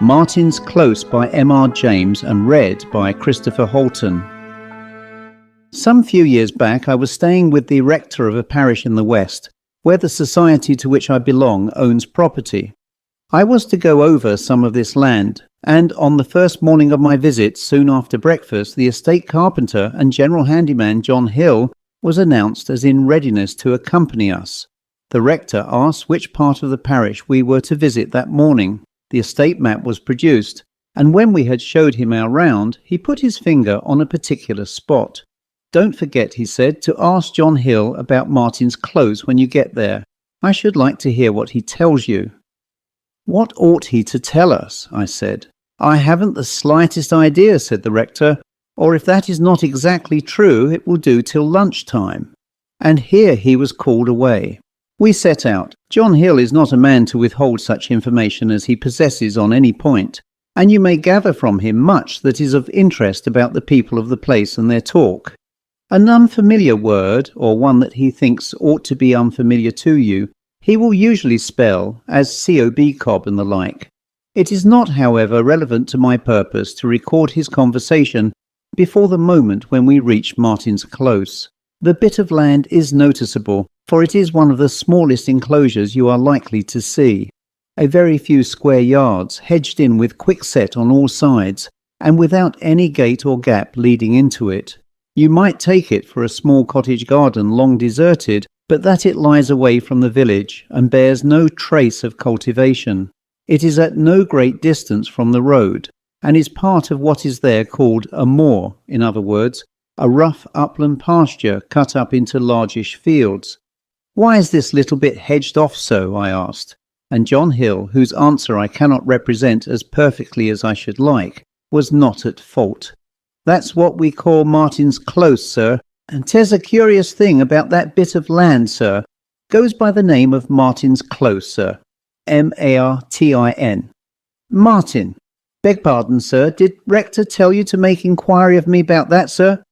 Martin's Close by M.R.James and read by Chris Halton. Some few years back I was staying with the rector of a parish in the West, where the society to which I belong owns property. I was to go over some of this land, and on the first morning of my visit, soon after breakfast, the estate carpenter and general handyman John Hill was announced as in readiness to accompany us. The rector asked which part of the parish we were to visit that morning. The estate map was produced, and when we had showed him our round, he put his finger on a particular spot. "Don't forget," he said, "to ask John Hill about Martin's Close when you get there. I should like to hear what he tells you." "What ought he to tell us?" I said. "I haven't the slightest idea," said the rector, "or if that is not exactly true, it will do till lunchtime." And here he was called away. We set out. John Hill is not a man to withhold such information as he possesses on any point, and you may gather from him much that is of interest about the people of the place and their talk. An unfamiliar word, or one that he thinks ought to be unfamiliar to you, he will usually spell as cob and the like. It is not, however, relevant to my purpose to record his conversation before the moment when we reach Martin's Close. The bit of land is noticeable, for it is one of the smallest enclosures you are likely to see. A very few square yards, hedged in with quickset on all sides, and without any gate or gap leading into it. You might take it for a small cottage garden long deserted, but that it lies away from the village and bears no trace of cultivation. It is at no great distance from the road, and is part of what is there called a moor, in other words, a rough upland pasture cut up into largish fields. "Why is this little bit hedged off so?" I asked, and John Hill, whose answer I cannot represent as perfectly as I should like, was not at fault. "That's what we call Martin's Close, sir, and 'tis a curious thing about that bit of land, sir. Goes by the name of Martin's Close, sir. Martin. Martin. Beg pardon, sir, did rector tell you to make inquiry of me about that, sir?"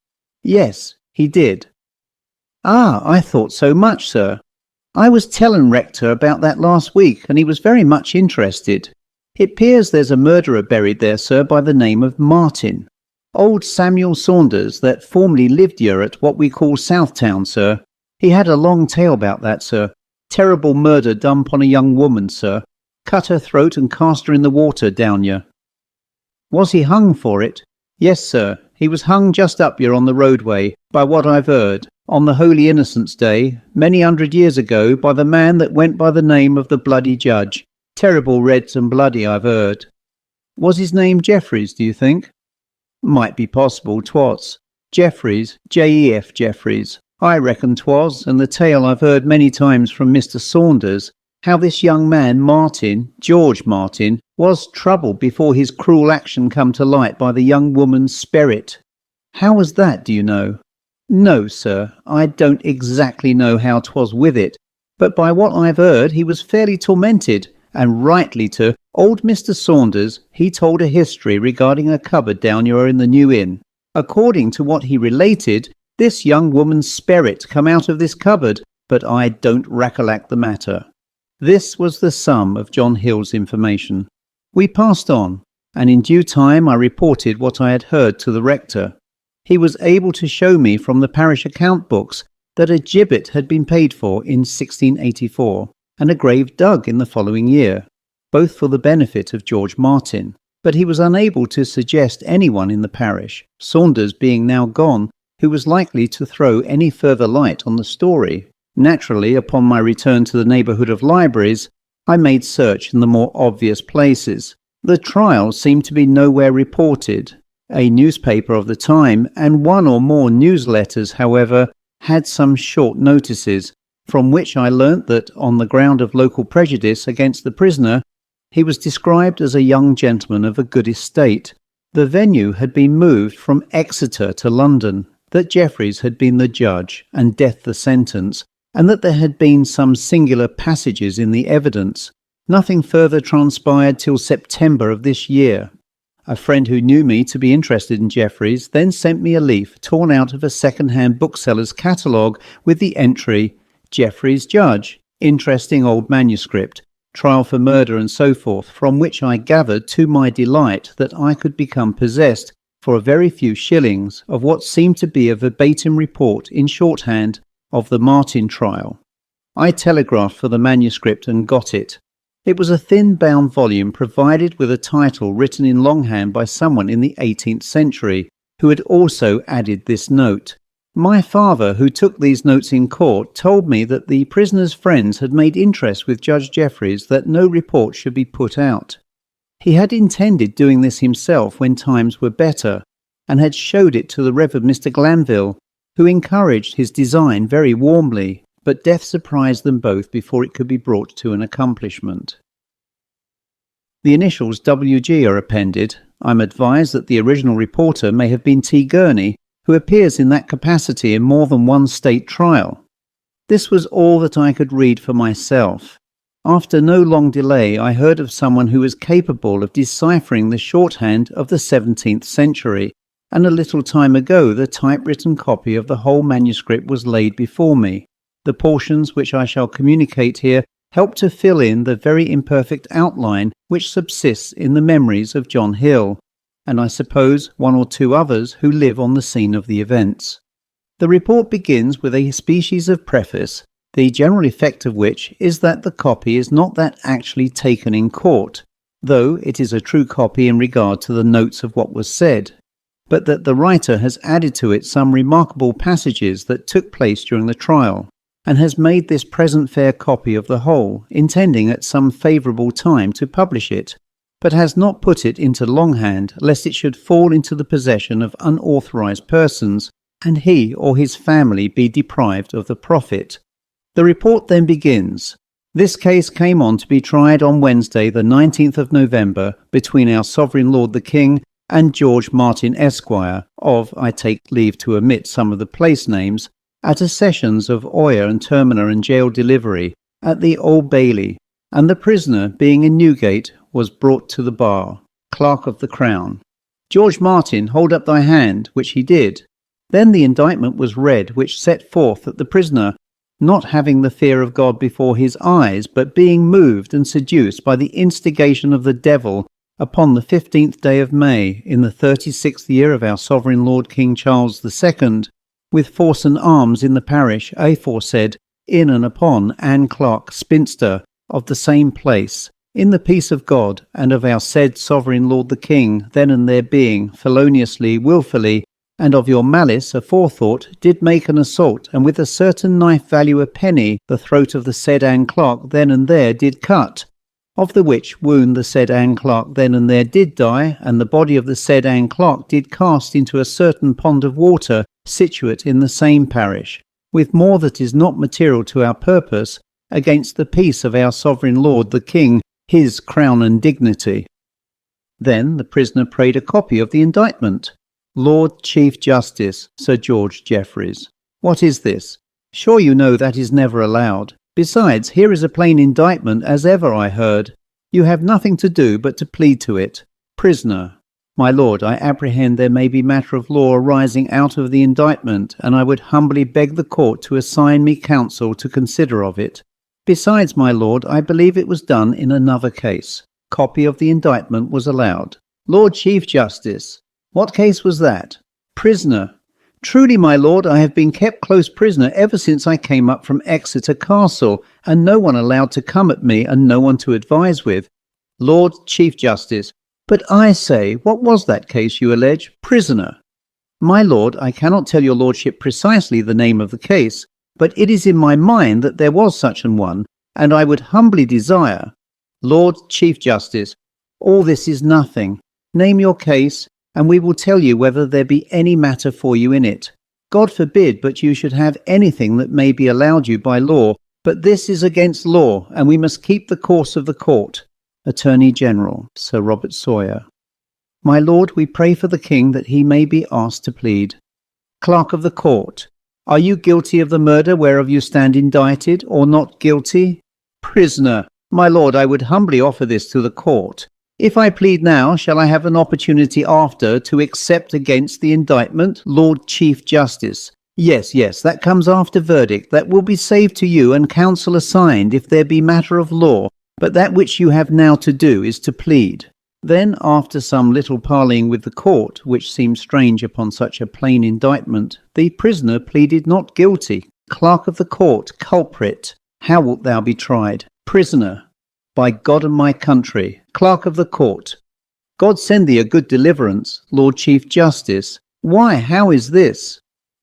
"Yes, he did." "Ah, I thought so much, sir. I was telling rector about that last week, and he was very much interested. It 'pears there's a murderer buried there, sir, by the name of Martin. Old Samuel Saunders, that formerly lived here at what we call Southtown, sir. He had a long tale about that, sir. Terrible murder done upon a young woman, sir. Cut her throat and cast her in the water down here." "Was he hung for it?" "Yes, sir. He was hung just up here on the roadway, by what I've heard, on the Holy Innocents' Day, many 100 years ago, by the man that went by the name of the Bloody Judge. Terrible red and bloody, I've heard." "Was his name Jeffries, do you think?" "Might be possible 'twas. Jeffries, J-E-F Jeffries. I reckon 'twas, and the tale I've heard many times from Mr. Saunders, how this young man Martin, George Martin, was troubled before his cruel action come to light by the young woman's spirit." "How was that, do you know?" "No, sir, I don't exactly know how 'twas with it, but by what I've heard he was fairly tormented, and rightly to. Old Mr. Saunders, he told a history regarding a cupboard down here in the New Inn. According to what he related, this young woman's spirit come out of this cupboard, but I don't recollect the matter." This was the sum of John Hill's information. We passed on, and in due time I reported what I had heard to the rector. He was able to show me from the parish account books that a gibbet had been paid for in 1684, and a grave dug in the following year, both for the benefit of George Martin, but he was unable to suggest anyone in the parish, Saunders being now gone, who was likely to throw any further light on the story. Naturally, upon my return to the neighbourhood of libraries, I made search in the more obvious places. The trial seemed to be nowhere reported. A newspaper of the time and one or more newsletters, however, had some short notices, from which I learnt that, on the ground of local prejudice against the prisoner, he was described as a young gentleman of a good estate. The venue had been moved from Exeter to London, that Jeffries had been the judge and death the sentence, and that there had been some singular passages in the evidence. Nothing further transpired till September of this year. A friend who knew me to be interested in Jeffries then sent me a leaf torn out of a second-hand bookseller's catalogue with the entry, "Jeffries Judge, interesting old manuscript, trial for murder and so forth, from which I gathered to my delight that I could become possessed for a very few shillings of what seemed to be a verbatim report in shorthand of the Martin trial. I telegraphed for the manuscript and got it. It was a thin-bound volume provided with a title written in longhand by someone in the 18th century, who had also added this note. My father, who took these notes in court, told me that the prisoner's friends had made interest with Judge Jeffreys that no report should be put out. He had intended doing this himself when times were better, and had showed it to the Reverend Mr. Glanville, who encouraged his design very warmly, but death surprised them both before it could be brought to an accomplishment. The initials W.G. are appended. I'm advised that the original reporter may have been T. Gurney, who appears in that capacity in more than one state trial. This was all that I could read for myself. After no long delay, I heard of someone who was capable of deciphering the shorthand of the 17th century, and a little time ago the typewritten copy of the whole manuscript was laid before me. The portions which I shall communicate here help to fill in the very imperfect outline which subsists in the memories of John Hill, and I suppose one or two others who live on the scene of the events. The report begins with a species of preface, the general effect of which is that the copy is not that actually taken in court, though it is a true copy in regard to the notes of what was said, but that the writer has added to it some remarkable passages that took place during the trial, and has made this present fair copy of the whole, intending at some favourable time to publish it, but has not put it into longhand, lest it should fall into the possession of unauthorized persons, and he or his family be deprived of the profit. The report then begins. This case came on to be tried on Wednesday, the 19th of November, between our Sovereign Lord the King and George Martin, Esquire, of, I take leave to omit some of the place names, at a sessions of Oyer and Terminer and Jail Delivery, at the Old Bailey, and the prisoner, being in Newgate, was brought to the bar. Clerk of the Crown. George Martin, hold up thy hand, which he did. Then the indictment was read, which set forth that the prisoner, not having the fear of God before his eyes, but being moved and seduced by the instigation of the devil, upon the 15th day of May, in the 36th year of our Sovereign Lord King Charles II, with force and arms in the parish aforesaid, in and upon Anne Clark, spinster, of the same place, in the peace of God, and of our said Sovereign Lord the King, then and there being, feloniously, wilfully, and of your malice aforethought, did make an assault, and with a certain knife value a penny, the throat of the said Anne Clark then and there did cut, of the which wound the said Anne Clark then and there did die, and the body of the said Anne Clark did cast into a certain pond of water, situate in the same parish, with more that is not material to our purpose, against the peace of our Sovereign Lord the King, his crown and dignity. Then the prisoner prayed a copy of the indictment. Lord Chief Justice, Sir George Jeffreys. What is this? Sure you know that is never allowed. Besides, here is a plain indictment as ever I heard. You have nothing to do but to plead to it. Prisoner. My lord, I apprehend there may be matter of law arising out of the indictment, and I would humbly beg the court to assign me counsel to consider of it. Besides, my lord, I believe it was done in another case. Copy of the indictment was allowed. Lord Chief Justice. What case was that? Prisoner. Truly, my lord, I have been kept close prisoner ever since I came up from Exeter Castle, and no one allowed to come at me, and no one to advise with. Lord Chief Justice. But I say, what was that case you allege? Prisoner. My lord, I cannot tell your lordship precisely the name of the case, but it is in my mind that there was such an one, and I would humbly desire. Lord Chief Justice. All this is nothing. Name your case, and we will tell you whether there be any matter for you in it. God forbid but you should have anything that may be allowed you by law, but this is against law, and we must keep the course of the court. Attorney General, Sir Robert Sawyer. My lord, we pray for the King that he may be asked to plead. Clerk of the Court. Are you guilty of the murder whereof you stand indicted, or not guilty? Prisoner. My lord, I would humbly offer this to the court. If I plead now, shall I have an opportunity after to accept against the indictment, Lord Chief Justice? Yes, that comes after verdict. That will be saved to you and counsel assigned if there be matter of law. But that which you have now to do is to plead. Then, after some little parleying with the court, which seemed strange upon such a plain indictment, the prisoner pleaded not guilty. Clerk of the court, culprit, how wilt thou be tried? Prisoner, by God and my country. Clerk of the court, God send thee a good deliverance. Lord Chief Justice, why, how is this?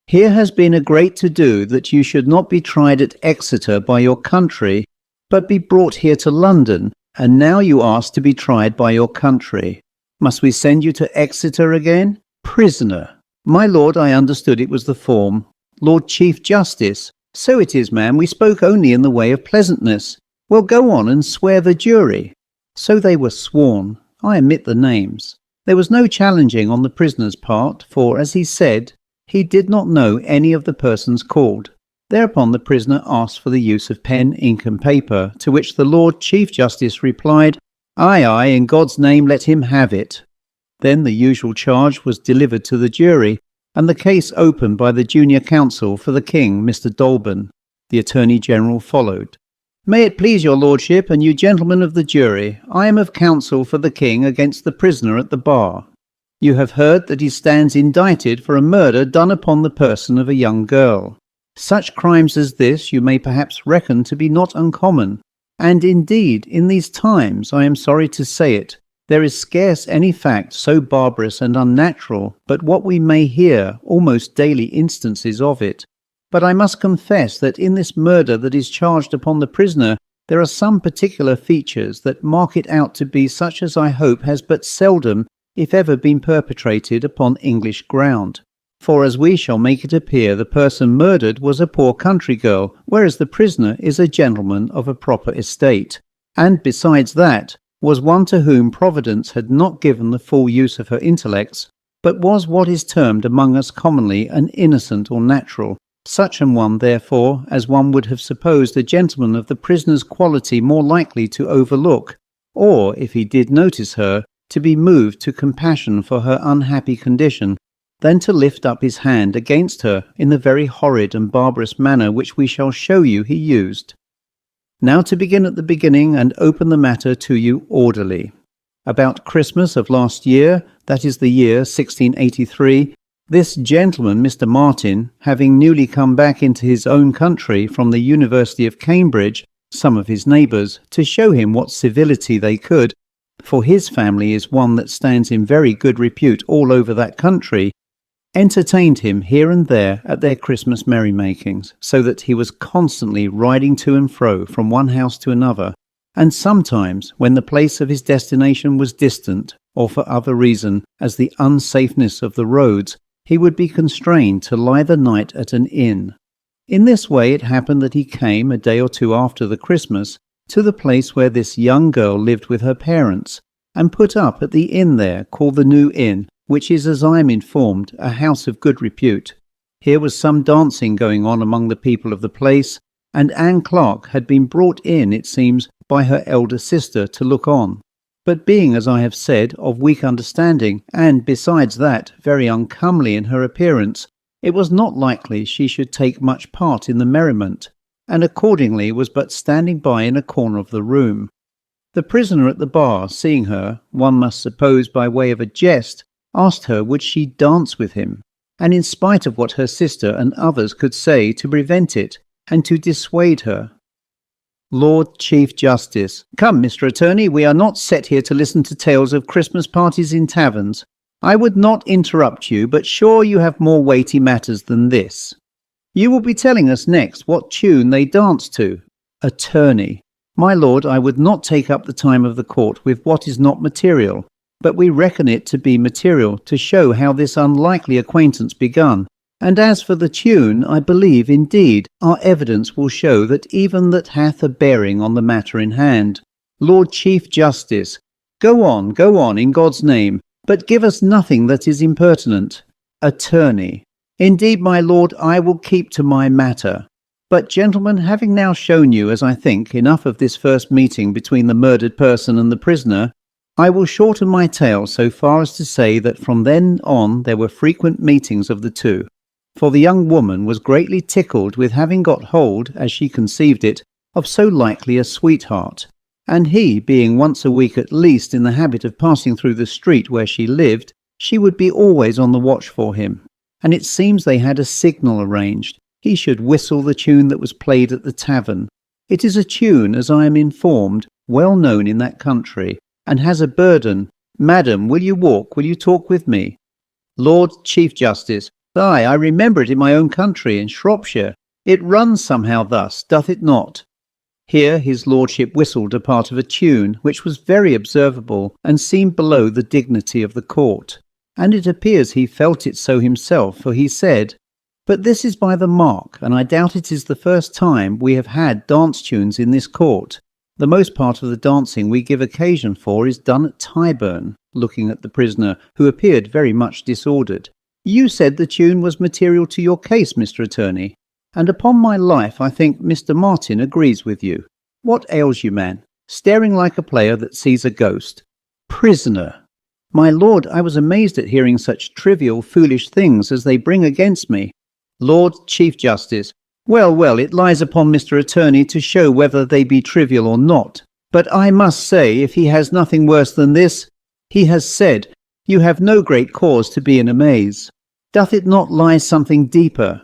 Here has been a great to-do that you should not be tried at Exeter by your country, but be brought here to London, and now you ask to be tried by your country. Must we send you to Exeter again? Prisoner, my lord, I understood it was the form. Lord Chief Justice, so it is, ma'am, we spoke only in the way of pleasantness. Well, go on and swear the jury. So they were sworn. I omit the names. There was no challenging on the prisoner's part, for, as he said, he did not know any of the persons called. Thereupon the prisoner asked for the use of pen, ink, and paper, to which the Lord Chief Justice replied, Aye, aye, in God's name let him have it. Then the usual charge was delivered to the jury, and the case opened by the junior counsel for the King, Mr. Dolben. The Attorney General followed. May it please your lordship and you gentlemen of the jury, I am of counsel for the King against the prisoner at the bar. You have heard that he stands indicted for a murder done upon the person of a young girl. Such crimes as this you may perhaps reckon to be not uncommon, and indeed, in these times, I am sorry to say it, there is scarce any fact so barbarous and unnatural, but what we may hear almost daily instances of it. But I must confess that in this murder that is charged upon the prisoner, there are some particular features that mark it out to be such as I hope has but seldom, if ever, been perpetrated upon English ground. For as we shall make it appear, the person murdered was a poor country girl, whereas the prisoner is a gentleman of a proper estate, and besides that, was one to whom Providence had not given the full use of her intellects, but was what is termed among us commonly an innocent or natural, such an one, therefore, as one would have supposed a gentleman of the prisoner's quality more likely to overlook, or, if he did notice her, to be moved to compassion for her unhappy condition, than to lift up his hand against her in the very horrid and barbarous manner which we shall show you he used. Now to begin at the beginning and open the matter to you orderly. About Christmas of last year, that is the year 1683, this gentleman, Mr. Martin, having newly come back into his own country from the University of Cambridge, some of his neighbours, to show him what civility they could, for his family is one that stands in very good repute all over that country, entertained him here and there at their Christmas merrymakings, so that he was constantly riding to and fro from one house to another, and sometimes, when the place of his destination was distant, or for other reason, as the unsafeness of the roads, he would be constrained to lie the night at an inn. In this way it happened that he came, a day or two after the Christmas, to the place where this young girl lived with her parents, and put up at the inn there, called the New Inn, which is, as I am informed, a house of good repute. Here was some dancing going on among the people of the place, and Anne Clark had been brought in, it seems, by her elder sister to look on. But being, as I have said, of weak understanding, and, besides that, very uncomely in her appearance, it was not likely she should take much part in the merriment, and accordingly was but standing by in a corner of the room. The prisoner at the bar, seeing her, one must suppose by way of a jest, asked her would she dance with him, and in spite of what her sister and others could say to prevent it, and to dissuade her. Lord Chief Justice, come, Mr. Attorney, we are not set here to listen to tales of Christmas parties in taverns. I would not interrupt you, but sure you have more weighty matters than this. You will be telling us next what tune they dance to. Attorney, my lord, I would not take up the time of the court with what is not material, but we reckon it to be material to show how this unlikely acquaintance begun. And as for the tune, I believe, indeed, our evidence will show that even that hath a bearing on the matter in hand. Lord Chief Justice, go on, in God's name, but give us nothing that is impertinent. Attorney, indeed, my lord, I will keep to my matter. But, gentlemen, having now shown you, as I think, enough of this first meeting between the murdered person and the prisoner, I will shorten my tale so far as to say that from then on there were frequent meetings of the two, for the young woman was greatly tickled with having got hold, as she conceived it, of so likely a sweetheart, and he being once a week at least in the habit of passing through the street where she lived, she would be always on the watch for him, and it seems they had a signal arranged. He should whistle the tune that was played at the tavern. It is a tune, as I am informed, well known in that country, and has a burden. Madam, will you walk, will you talk with me? Lord Chief Justice, aye, I remember it in my own country, in Shropshire. It runs somehow thus, doth it not? Here his lordship whistled a part of a tune, which was very observable, and seemed below the dignity of the court. And it appears he felt it so himself, for he said, "But this is by the mark, and I doubt it is the first time we have had dance tunes in this court. The most part of the dancing we give occasion for is done at Tyburn," looking at the prisoner, who appeared very much disordered. "You said the tune was material to your case, Mr. Attorney, and upon my life I think Mr. Martin agrees with you. What ails you, man? Staring like a player that sees a ghost. Prisoner! My lord, I was amazed at hearing such trivial, foolish things as they bring against me. Lord Chief Justice, well, it lies upon Mr. Attorney to show whether they be trivial or not. But I must say, if he has nothing worse than this, he has said, you have no great cause to be in amaze. Doth it not lie something deeper?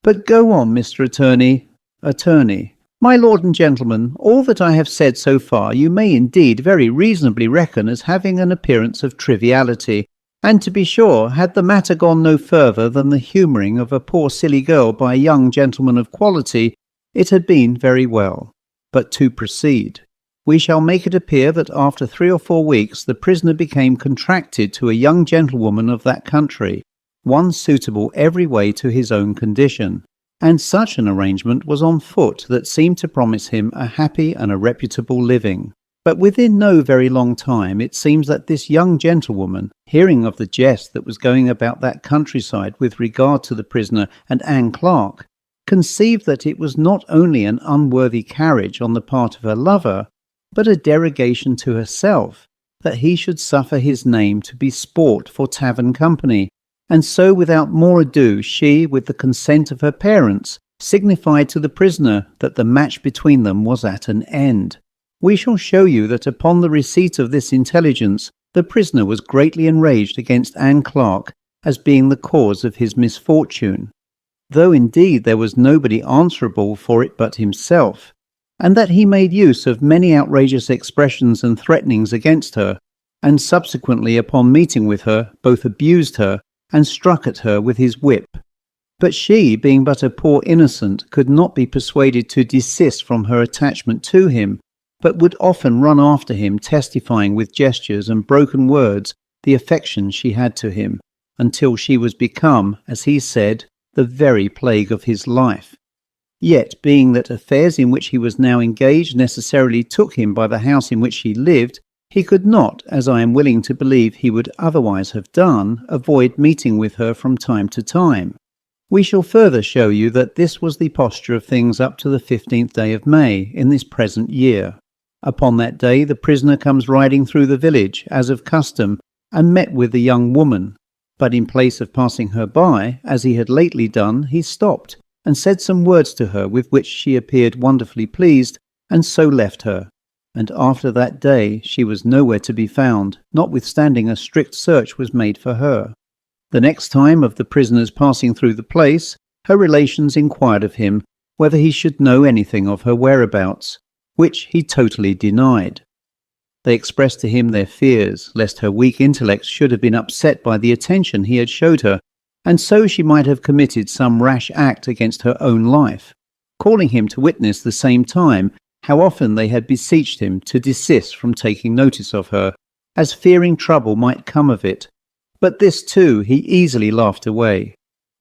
But go on, Mr. Attorney. Attorney. My lord and gentlemen, all that I have said so far you may indeed very reasonably reckon as having an appearance of triviality, and to be sure, had the matter gone no further than the humouring of a poor silly girl by a young gentleman of quality, it had been very well. But to proceed, we shall make it appear that after 3 or 4 weeks the prisoner became contracted to a young gentlewoman of that country, one suitable every way to his own condition. And such an arrangement was on foot that seemed to promise him a happy and a reputable living. But within no very long time it seems that this young gentlewoman, hearing of the jest that was going about that countryside with regard to the prisoner and Anne Clark, conceived that it was not only an unworthy carriage on the part of her lover, but a derogation to herself, that he should suffer his name to be sport for tavern company. And so without more ado she, with the consent of her parents, signified to the prisoner that the match between them was at an end. We shall show you that upon the receipt of this intelligence, the prisoner was greatly enraged against Anne Clark as being the cause of his misfortune, though indeed there was nobody answerable for it but himself, and that he made use of many outrageous expressions and threatenings against her, and subsequently upon meeting with her, both abused her and struck at her with his whip. But she, being but a poor innocent, could not be persuaded to desist from her attachment to him, but would often run after him, testifying with gestures and broken words the affection she had to him, until she was become, as he said, the very plague of his life. Yet, being that affairs in which he was now engaged necessarily took him by the house in which he lived, he could not, as I am willing to believe he would otherwise have done, avoid meeting with her from time to time. We shall further show you that this was the posture of things up to the 15th day of May in this present year. Upon that day the prisoner comes riding through the village, as of custom, and met with the young woman. But in place of passing her by, as he had lately done, he stopped, and said some words to her with which she appeared wonderfully pleased, and so left her. And after that day she was nowhere to be found, notwithstanding a strict search was made for her. The next time of the prisoner's passing through the place, her relations inquired of him whether he should know anything of her whereabouts, which he totally denied. They expressed to him their fears, lest her weak intellect should have been upset by the attention he had showed her, and so she might have committed some rash act against her own life, calling him to witness the same time how often they had beseeched him to desist from taking notice of her, as fearing trouble might come of it. But this too he easily laughed away.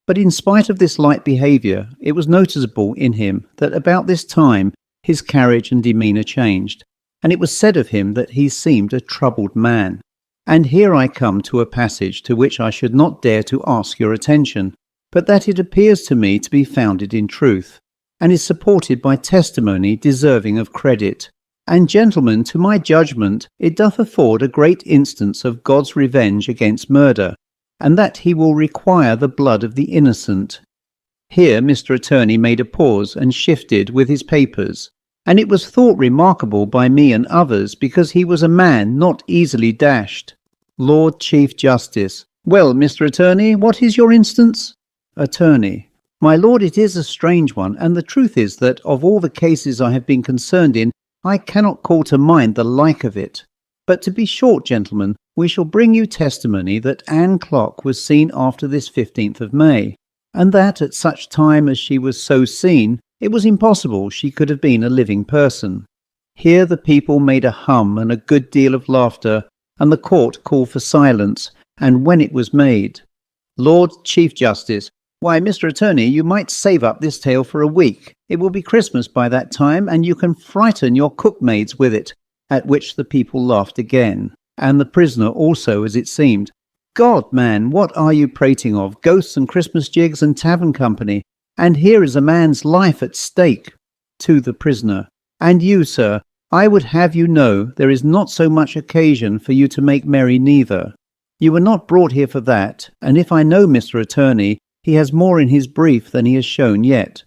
But in spite of this light behaviour, it was noticeable in him that about this time his carriage and demeanour changed, and it was said of him that he seemed a troubled man. And here I come to a passage to which I should not dare to ask your attention, but that it appears to me to be founded in truth, and is supported by testimony deserving of credit. And, gentlemen, to my judgment, it doth afford a great instance of God's revenge against murder, and that he will require the blood of the innocent. Here Mr. Attorney made a pause and shifted with his papers, and it was thought remarkable by me and others because he was a man not easily dashed. Lord Chief Justice: Well, Mr. Attorney, what is your instance? Attorney: My lord, it is a strange one, and the truth is that of all the cases I have been concerned in, I cannot call to mind the like of it. But to be short, gentlemen, we shall bring you testimony that Anne Clock was seen after this 15th of May, and that at such time as she was so seen, it was impossible she could have been a living person. Here the people made a hum and a good deal of laughter, and the court called for silence, and when it was made, Lord Chief Justice: Why, Mr. Attorney, you might save up this tale for a week. It will be Christmas by that time, and you can frighten your cookmaids with it. At which the people laughed again, and the prisoner also, as it seemed. God, man, what are you prating of? Ghosts and Christmas jigs and tavern company, and here is a man's life at stake. To the prisoner: And you, sir, I would have you know there is not so much occasion for you to make merry neither. You were not brought here for that, and if I know Mr. Attorney, he has more in his brief than he has shown yet.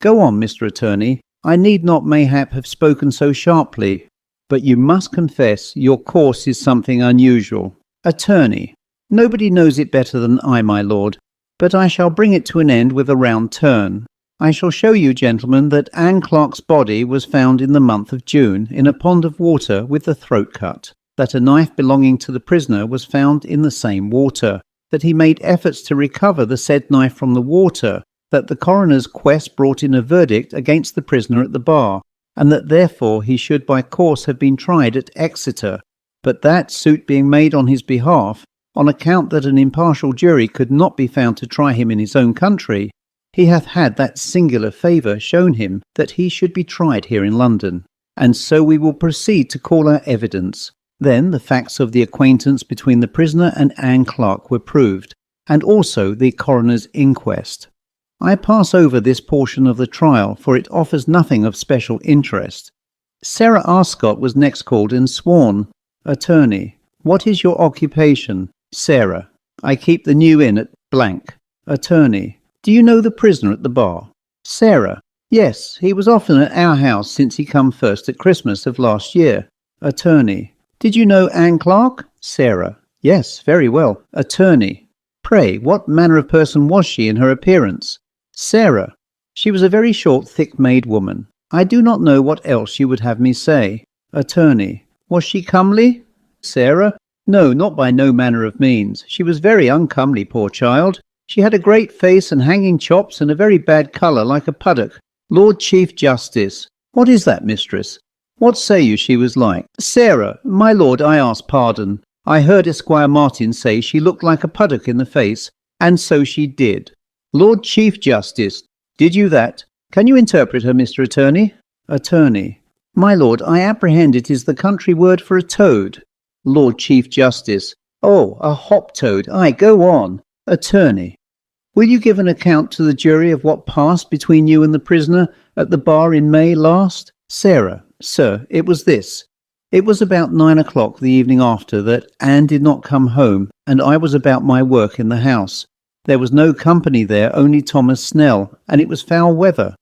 Go on, Mr. Attorney. I need not mayhap have spoken so sharply, but you must confess your course is something unusual. Attorney: Nobody knows it better than I, my lord, but I shall bring it to an end with a round turn. I shall show you, gentlemen, that Anne Clark's body was found in the month of June in a pond of water with the throat cut, that a knife belonging to the prisoner was found in the same water, that he made efforts to recover the said knife from the water, that the coroner's quest brought in a verdict against the prisoner at the bar, and that therefore he should by course have been tried at Exeter, but that, suit being made on his behalf, on account that an impartial jury could not be found to try him in his own country, he hath had that singular favour shown him that he should be tried here in London. And so we will proceed to call our evidence. Then the facts of the acquaintance between the prisoner and Anne Clark were proved, and also the coroner's inquest. I pass over this portion of the trial, for it offers nothing of special interest. Sarah Arscott was next called and sworn. Attorney: What is your occupation? Sarah: I keep the New Inn at blank. Attorney: Do you know the prisoner at the bar? Sarah: Yes, he was often at our house since he come first at Christmas of last year. Attorney: Did you know Anne Clark? Sarah: Yes, very well. Attorney: Pray, what manner of person was she in her appearance? Sarah: She was a very short, thick-made woman. I do not know what else you would have me say. Attorney: Was she comely? Sarah: No, not by no manner of means. She was very uncomely, poor child. She had a great face and hanging chops and a very bad colour like a puddock. Lord Chief Justice: What is that, mistress? What say you she was like? Sarah: My lord, I ask pardon. I heard Squire Martin say she looked like a puddock in the face, and so she did. Lord Chief Justice: Did you that? Can you interpret her, Mr. Attorney? Attorney: My lord, I apprehend it is the country word for a toad. Lord Chief Justice: Oh, a hop-toad. Aye, go on. Attorney: Will you give an account to the jury of what passed between you and the prisoner at the bar in May last? Sarah: Sir, it was this. It was about 9 o'clock the evening after that Anne did not come home, and I was about my work in the house. There was no company there, only Thomas Snell, and it was foul weather.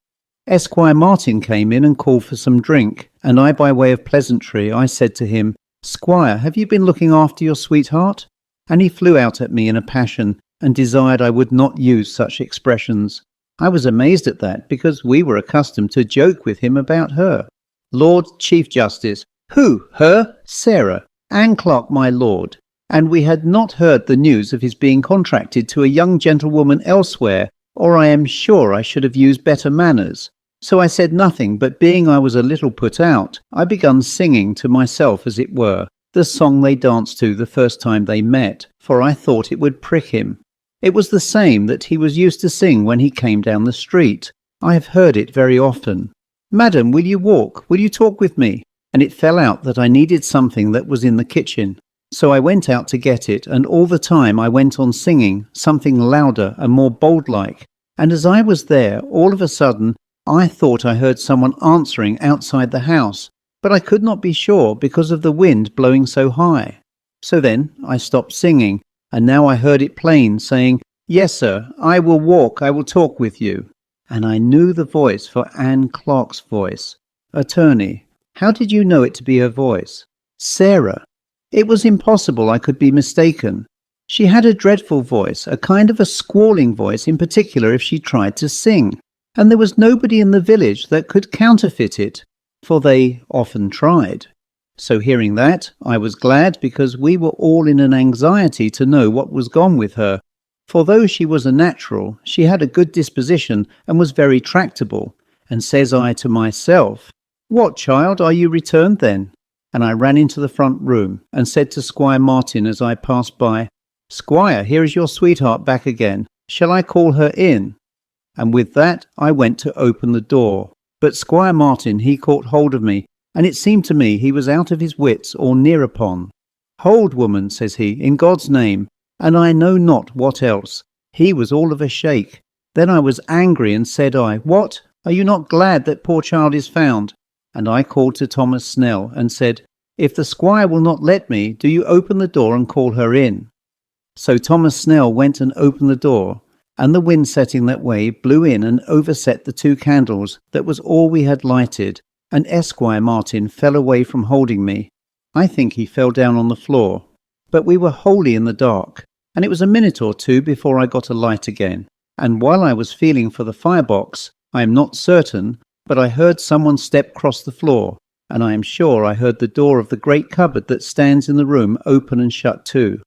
Esquire Martin came in and called for some drink, and I, by way of pleasantry, I said to him, Squire, have you been looking after your sweetheart? And he flew out at me in a passion, and desired I would not use such expressions. I was amazed at that, because we were accustomed to joke with him about her. Lord Chief Justice: Who? Her? Sarah: Anne Clark, my lord. And we had not heard the news of his being contracted to a young gentlewoman elsewhere, or I am sure I should have used better manners. So I said nothing, but being I was a little put out, I begun singing to myself, as it were, the song they danced to the first time they met, for I thought it would prick him. It was the same that he was used to sing when he came down the street. I have heard it very often. Madam, will you walk? Will you talk with me? And it fell out that I needed something that was in the kitchen. So I went out to get it, and all the time I went on singing, something louder and more bold-like. And as I was there, all of a sudden, I thought I heard someone answering outside the house, but I could not be sure because of the wind blowing so high. So then I stopped singing, and now I heard it plain, saying, Yes, sir, I will walk, I will talk with you. And I knew the voice for Anne Clark's voice. Attorney: How did you know it to be her voice? Sarah: It was impossible I could be mistaken. She had a dreadful voice, a kind of a squalling voice, in particular if she tried to sing, and there was nobody in the village that could counterfeit it, for they often tried. So hearing that, I was glad, because we were all in an anxiety to know what was gone with her, for though she was a natural, she had a good disposition and was very tractable. And says I to myself, What, child, are you returned then? And I ran into the front room and said to Squire Martin as I passed by, Squire, here is your sweetheart back again. Shall I call her in? And with that I went to open the door. But Squire Martin, he caught hold of me, and it seemed to me he was out of his wits or near upon. Hold, woman, says he, in God's name, and I know not what else. He was all of a shake. Then I was angry, and said I, What? Are you not glad that poor child is found? And I called to Thomas Snell, and said, If the squire will not let me, do you open the door and call her in? So Thomas Snell went and opened the door, and the wind setting that way blew in and overset the 2 candles. That was all we had lighted, and Esquire Martin fell away from holding me. I think he fell down on the floor, but we were wholly in the dark, and it was a minute or 2 before I got a light again, and while I was feeling for the firebox, I am not certain, but I heard someone step across the floor, and I am sure I heard the door of the great cupboard that stands in the room open and shut too.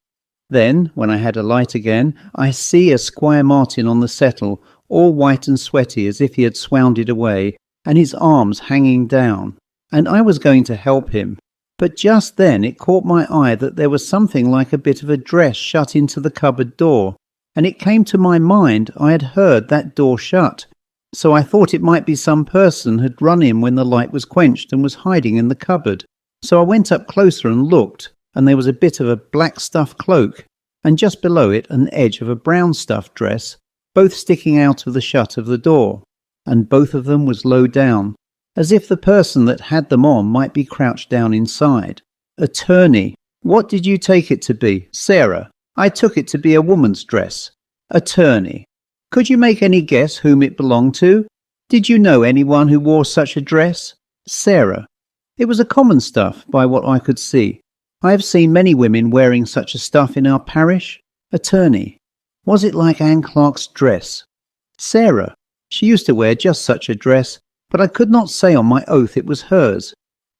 Then, when I had a light again, I see a Squire Martin on the settle, all white and sweaty as if he had swounded away, and his arms hanging down, and I was going to help him. But just then it caught my eye that there was something like a bit of a dress shut into the cupboard door, and it came to my mind I had heard that door shut, so I thought it might be some person had run in when the light was quenched and was hiding in the cupboard. So I went up closer and looked, and there was a bit of a black stuff cloak, and just below it an edge of a brown stuff dress, both sticking out of the shut of the door, and both of them was low down, as if the person that had them on might be crouched down inside. Attorney: What did you take it to be? Sarah: I took it to be a woman's dress. Attorney: Could you make any guess whom it belonged to? Did you know anyone who wore such a dress? Sarah: It was a common stuff, by what I could see. I have seen many women wearing such a stuff in our parish. Attorney: Was it like Anne Clark's dress? Sarah: She used to wear just such a dress, but I could not say on my oath it was hers.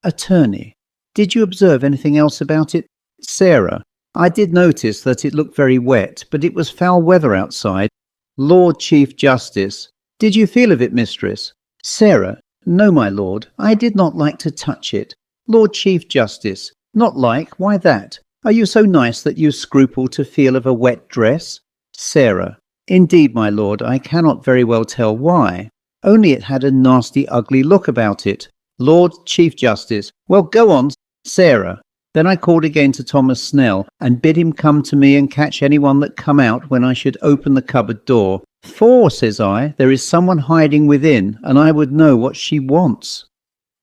Attorney: Did you observe anything else about it? Sarah: I did notice that it looked very wet, but it was foul weather outside. Lord Chief Justice: Did you feel of it, mistress? Sarah: No, my lord, I did not like to touch it. Lord Chief Justice: Not like? Why that? Are you so nice that you scruple to feel of a wet dress? Sarah: Indeed, my lord, I cannot very well tell why. Only it had a nasty, ugly look about it. Lord Chief Justice: Well, go on. Sarah: Then I called again to Thomas Snell, and bid him come to me and catch anyone that come out when I should open the cupboard door. For, says I, there is someone hiding within, and I would know what she wants.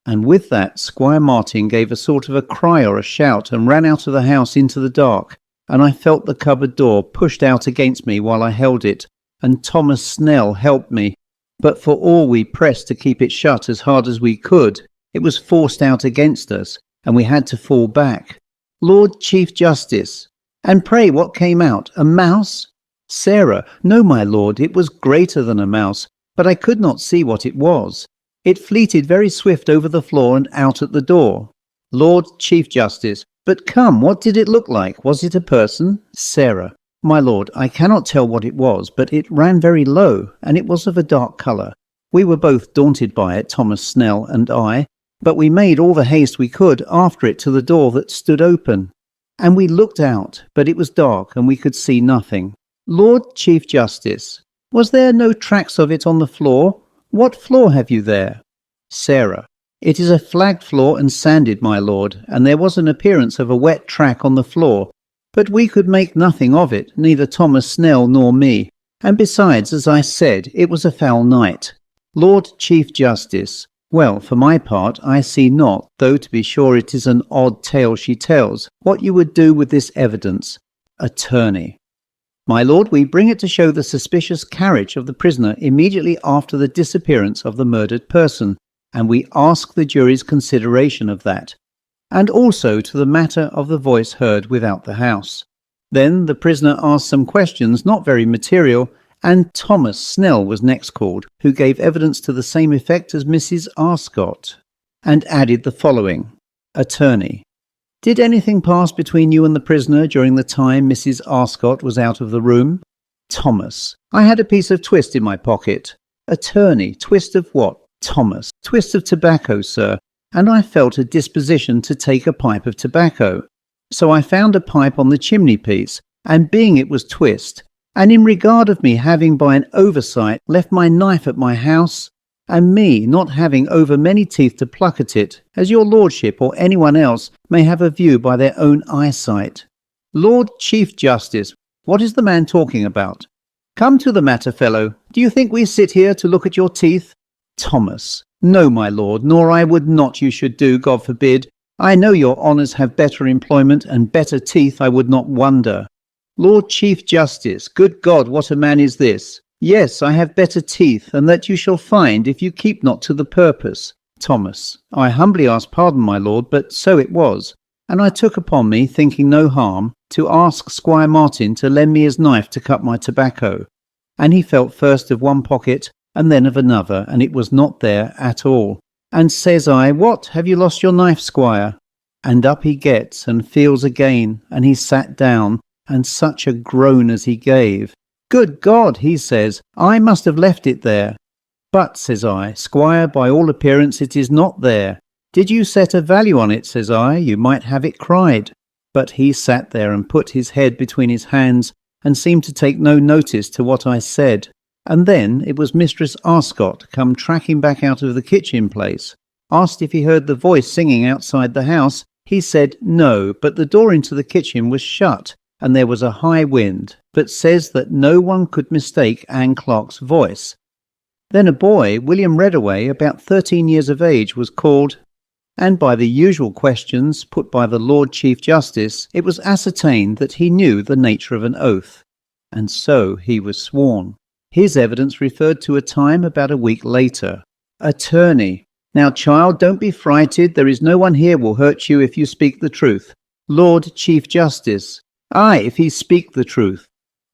And with that Squire Martin gave a sort of a cry or a shout, and ran out of the house into the dark, and I felt the cupboard door pushed out against me while I held it, and Thomas Snell helped me. But for all we pressed to keep it shut as hard as we could, it was forced out against us, and we had to fall back. Lord Chief Justice: And pray what came out? A mouse? Sarah: No, my lord, it was greater than a mouse, but I could not see what it was. It fleeted very swift over the floor and out at the door. Lord Chief Justice: But come, what did it look like? Was it a person? Sarah: My lord, I cannot tell what it was, but it ran very low, and it was of a dark colour. We were both daunted by it, Thomas Snell and I, but we made all the haste we could after it to the door that stood open. And we looked out, but it was dark, and we could see nothing. Lord Chief Justice: Was there no tracks of it on the floor? What floor have you there? Sarah: It is a flagged floor and sanded, my lord, and there was an appearance of a wet track on the floor, but we could make nothing of it, neither Thomas Snell nor me, and besides, as I said, it was a foul night. Lord Chief Justice: Well, for my part, I see not, though to be sure it is an odd tale she tells, what you would do with this evidence. Attorney: My lord, we bring it to show the suspicious carriage of the prisoner immediately after the disappearance of the murdered person, and we ask the jury's consideration of that, and also to the matter of the voice heard without the house. Then the prisoner asked some questions not very material, and Thomas Snell was next called, who gave evidence to the same effect as Mrs. Arscott, and added the following. Attorney: Did anything pass between you and the prisoner during the time Mrs. Arscott was out of the room? Thomas: I had a piece of twist in my pocket. Attorney: Twist of what? Thomas: Twist of tobacco, sir, and I felt a disposition to take a pipe of tobacco. So I found a pipe on the chimney-piece, and being it was twist, and in regard of me having by an oversight left my knife at my house, and me not having over many teeth to pluck at it, as your lordship or anyone else may have a view by their own eyesight. Lord Chief Justice, what is the man talking about? Come to the matter, fellow. Do you think we sit here to look at your teeth? Thomas: No, my lord, nor I would not you should do, God forbid. I know your honours have better employment and better teeth, I would not wonder. Lord Chief Justice, good God, what a man is this! Yes, I have better teeth, and that you shall find if you keep not to the purpose. Thomas: I humbly ask pardon, my lord, but so it was. And I took upon me, thinking no harm, to ask Squire Martin to lend me his knife to cut my tobacco. And he felt first of one pocket, and then of another, and it was not there at all. And says I, What, have you lost your knife, squire? And up he gets, and feels again, and he sat down, and such a groan as he gave. Good God, he says, I must have left it there. But, says I, squire, by all appearance it is not there. Did you set a value on it, says I, you might have it cried. But he sat there and put his head between his hands, and seemed to take no notice to what I said. And then it was Mistress Arscott come tracking back out of the kitchen place. Asked if he heard the voice singing outside the house. He said no, but the door into the kitchen was shut, and there was a high wind, but says that no one could mistake Anne Clark's voice. Then a boy, William Redaway, about 13 years of age, was called, and by the usual questions put by the Lord Chief Justice, it was ascertained that he knew the nature of an oath, and so he was sworn. His evidence referred to a time about a week later. Attorney: Now, child, don't be frighted. There is no one here will hurt you if you speak the truth. Lord Chief Justice: Aye, if he speak the truth.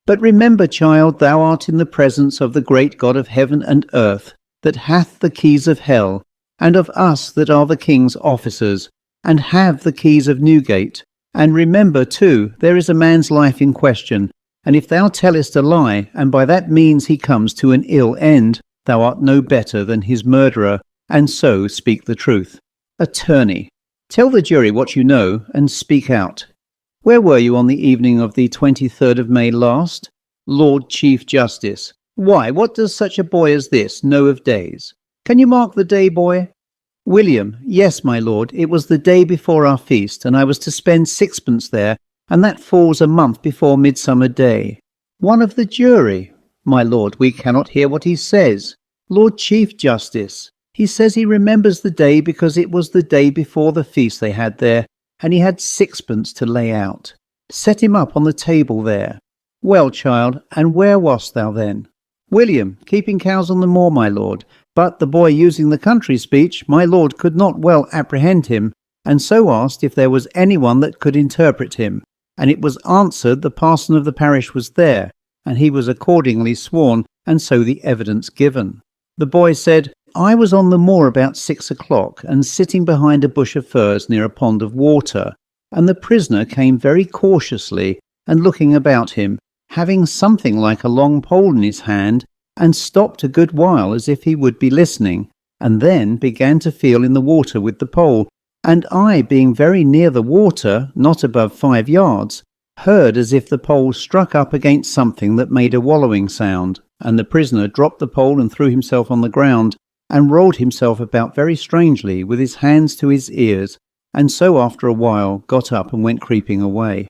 But remember, child, thou art in the presence of the great God of heaven and earth, that hath the keys of hell, and of us that are the king's officers, and have the keys of Newgate. And remember, too, there is a man's life in question, and if thou tellest a lie, and by that means he comes to an ill end, thou art no better than his murderer, and so speak the truth. Attorney: Tell the jury what you know, and speak out. Where were you on the evening of the 23rd of May last? Lord Chief Justice: Why, what does such a boy as this know of days? Can you mark the day, boy? William: Yes, my lord, it was the day before our feast, and I was to spend sixpence there, and that falls a month before Midsummer Day. One of the jury: My lord, we cannot hear what he says. Lord Chief Justice: He says he remembers the day because it was the day before the feast they had there, and he had sixpence to lay out. Set him up on the table there. Well, child, and where wast thou then? William: Keeping cows on the moor, my lord. But the boy using the country speech, my lord could not well apprehend him, and so asked if there was anyone that could interpret him. And it was answered the parson of the parish was there, and he was accordingly sworn, and so the evidence given. The boy said, I was on the moor about 6 o'clock, and sitting behind a bush of furze near a pond of water, and the prisoner came very cautiously, and looking about him, having something like a long pole in his hand, and stopped a good while as if he would be listening, and then began to feel in the water with the pole, and I, being very near the water, not above 5 yards, heard as if the pole struck up against something that made a wallowing sound, and the prisoner dropped the pole and threw himself on the ground, and rolled himself about very strangely with his hands to his ears, and so after a while got up and went creeping away.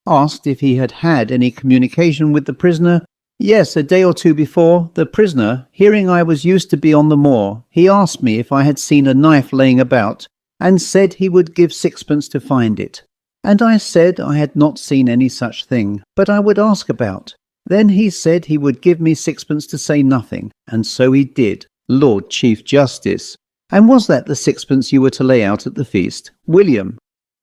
Asked if he had had any communication with the prisoner? Yes, a day or two before, the prisoner, hearing I was used to be on the moor, he asked me if I had seen a knife laying about, and said he would give sixpence to find it. And I said I had not seen any such thing, but I would ask about. Then he said he would give me sixpence to say nothing, and so he did. Lord Chief Justice: And was that the sixpence you were to lay out at the feast? William.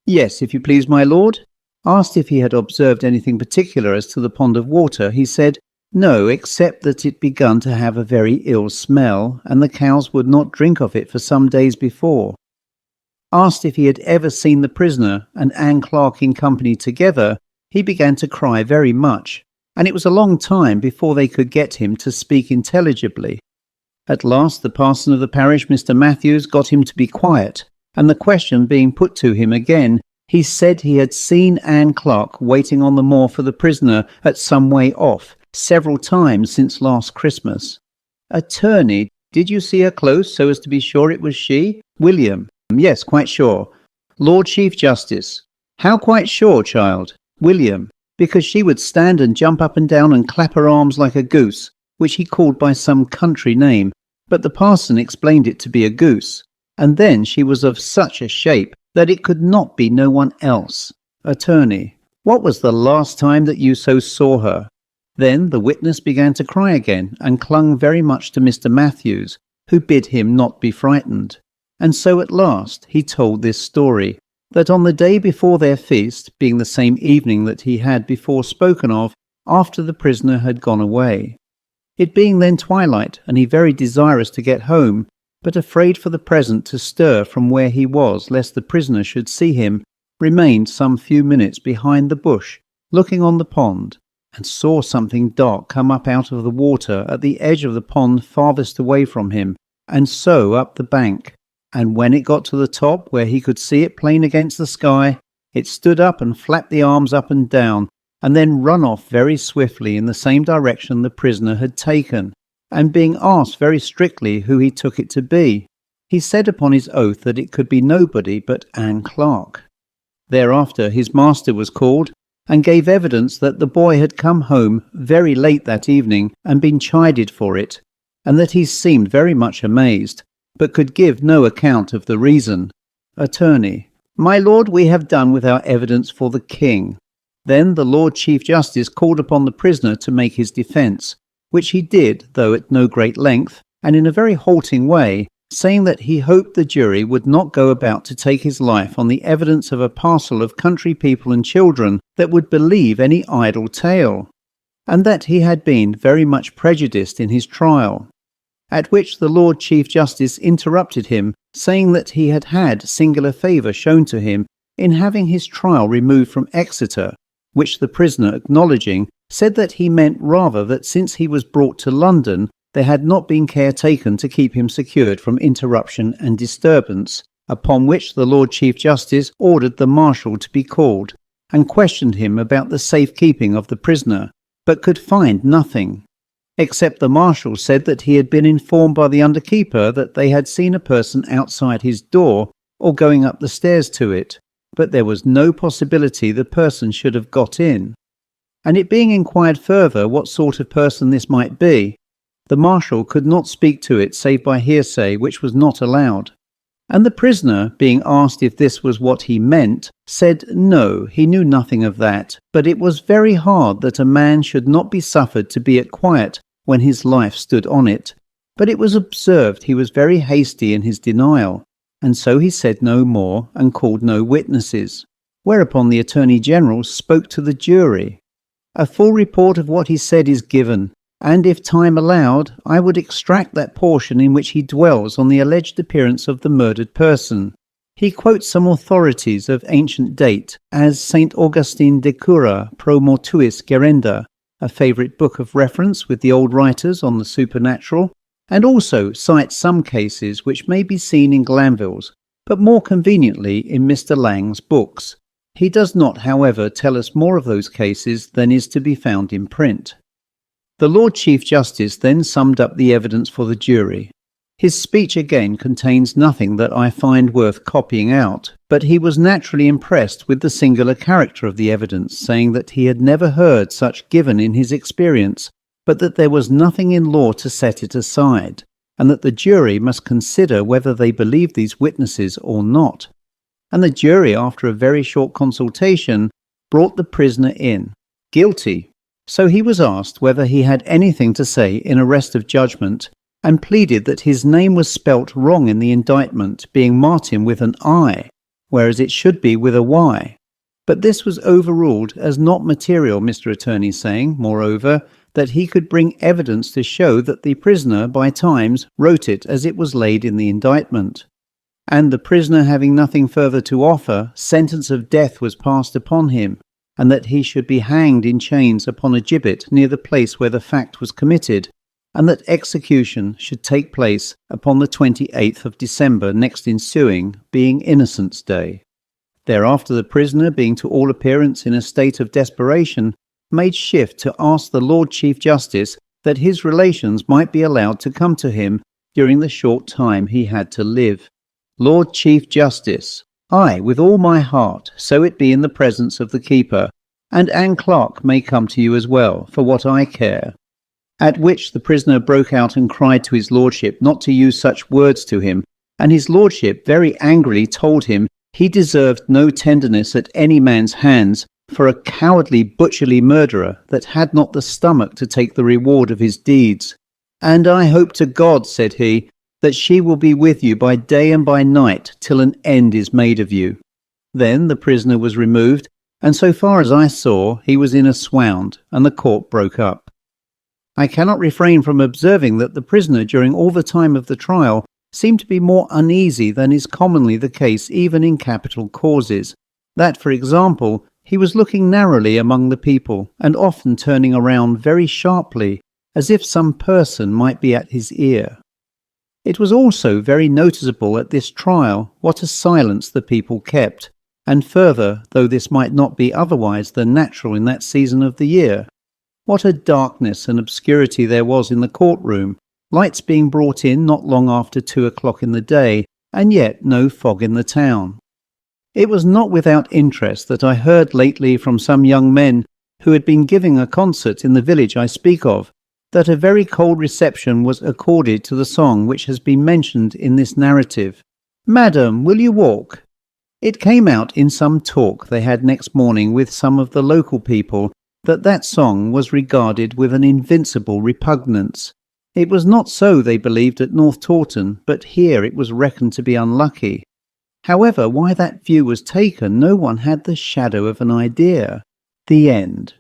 Yes, if you please, my lord. Asked if he had observed anything particular as to the pond of water, he said, no, except that it begun to have a very ill smell, and the cows would not drink of it for some days before. Asked if he had ever seen the prisoner and Anne Clark in company together, he began to cry very much, and it was a long time before they could get him to speak intelligibly. At last the parson of the parish, Mr. Matthews, got him to be quiet, and the question being put to him again, he said he had seen Anne Clark waiting on the moor for the prisoner at some way off, several times since last Christmas. Attorney, did you see her close so as to be sure it was she? William. Yes, quite sure. Lord Chief Justice. How quite sure, child? William. Because she would stand and jump up and down and clap her arms like a goose, which he called by some country name, but the parson explained it to be a goose, and then she was of such a shape that it could not be no one else. Attorney. What was the last time that you so saw her? Then the witness began to cry again, and clung very much to Mr. Matthews, who bid him not be frightened. And so at last he told this story, that on the day before their feast, being the same evening that he had before spoken of, after the prisoner had gone away, it being then twilight, and he very desirous to get home, but afraid for the present to stir from where he was, lest the prisoner should see him, remained some few minutes behind the bush, looking on the pond, and saw something dark come up out of the water at the edge of the pond farthest away from him, and so up the bank. And when it got to the top, where he could see it plain against the sky, it stood up and flapped the arms up and down, and then run off very swiftly in the same direction the prisoner had taken. And being asked very strictly who he took it to be, he said upon his oath that it could be nobody but Anne Clark. Thereafter his master was called, and gave evidence that the boy had come home very late that evening and been chided for it, and that he seemed very much amazed, but could give no account of the reason. Attorney. My lord, we have done with our evidence for the king. Then the Lord Chief Justice called upon the prisoner to make his defence, which he did, though at no great length, and in a very halting way, saying that he hoped the jury would not go about to take his life on the evidence of a parcel of country people and children that would believe any idle tale, and that he had been very much prejudiced in his trial. At which the Lord Chief Justice interrupted him, saying that he had had singular favour shown to him in having his trial removed from Exeter, which the prisoner acknowledging, said that he meant rather that since he was brought to London, there had not been care taken to keep him secured from interruption and disturbance, upon which the Lord Chief Justice ordered the marshal to be called, and questioned him about the safe keeping of the prisoner, but could find nothing, except the marshal said that he had been informed by the underkeeper that they had seen a person outside his door or going up the stairs to it, but there was no possibility the person should have got in. And it being inquired further what sort of person this might be, the marshal could not speak to it save by hearsay, which was not allowed. And the prisoner, being asked if this was what he meant, said no, he knew nothing of that, but it was very hard that a man should not be suffered to be at quiet when his life stood on it. But it was observed he was very hasty in his denial, and so he said no more and called no witnesses. Whereupon the Attorney General spoke to the jury. A full report of what he said is given, and if time allowed, I would extract that portion in which he dwells on the alleged appearance of the murdered person. He quotes some authorities of ancient date, as St. Augustine de Cura pro mortuis gerenda, a favourite book of reference with the old writers on the supernatural, and also cites some cases which may be seen in Glanvill's, but more conveniently in Mr. Lang's books. He does not, however, tell us more of those cases than is to be found in print. The Lord Chief Justice then summed up the evidence for the jury. His speech again contains nothing that I find worth copying out, but he was naturally impressed with the singular character of the evidence, saying that he had never heard such given in his experience, but that there was nothing in law to set it aside, and that the jury must consider whether they believed these witnesses or not. And the jury, after a very short consultation, brought the prisoner in, guilty. So he was asked whether he had anything to say in arrest of judgment, and pleaded that his name was spelt wrong in the indictment, being Martin with an I, whereas it should be with a Y. But this was overruled as not material, Mr. Attorney saying, moreover, that he could bring evidence to show that the prisoner, by times, wrote it as it was laid in the indictment. And the prisoner having nothing further to offer, sentence of death was passed upon him, and that he should be hanged in chains upon a gibbet near the place where the fact was committed, and that execution should take place upon the 28th of December next ensuing, being Innocents' Day. Thereafter the prisoner, being to all appearance in a state of desperation, made shift to ask the Lord Chief Justice that his relations might be allowed to come to him during the short time he had to live. Lord Chief Justice: Aye, with all my heart, so it be in the presence of the keeper, and Anne Clark may come to you as well, for what I care. At which the prisoner broke out and cried to his lordship not to use such words to him, and his lordship very angrily told him he deserved no tenderness at any man's hands for a cowardly butcherly murderer that had not the stomach to take the reward of his deeds. And I hope to God, said he, that she will be with you by day and by night till an end is made of you. Then the prisoner was removed, and so far as I saw, he was in a swound, and the court broke up. I cannot refrain from observing that the prisoner during all the time of the trial seemed to be more uneasy than is commonly the case even in capital causes, that, for example, he was looking narrowly among the people, and often turning around very sharply, as if some person might be at his ear. It was also very noticeable at this trial what a silence the people kept, and further, though this might not be otherwise than natural in that season of the year, what a darkness and obscurity there was in the courtroom, lights being brought in not long after 2 o'clock in the day, and yet no fog in the town. It was not without interest that I heard lately from some young men who had been giving a concert in the village I speak of, that a very cold reception was accorded to the song which has been mentioned in this narrative. Madam, will you walk? It came out in some talk they had next morning with some of the local people that song was regarded with an invincible repugnance. It was not so, they believed, at North Taunton, but here it was reckoned to be unlucky. However, why that view was taken, no one had the shadow of an idea. The end.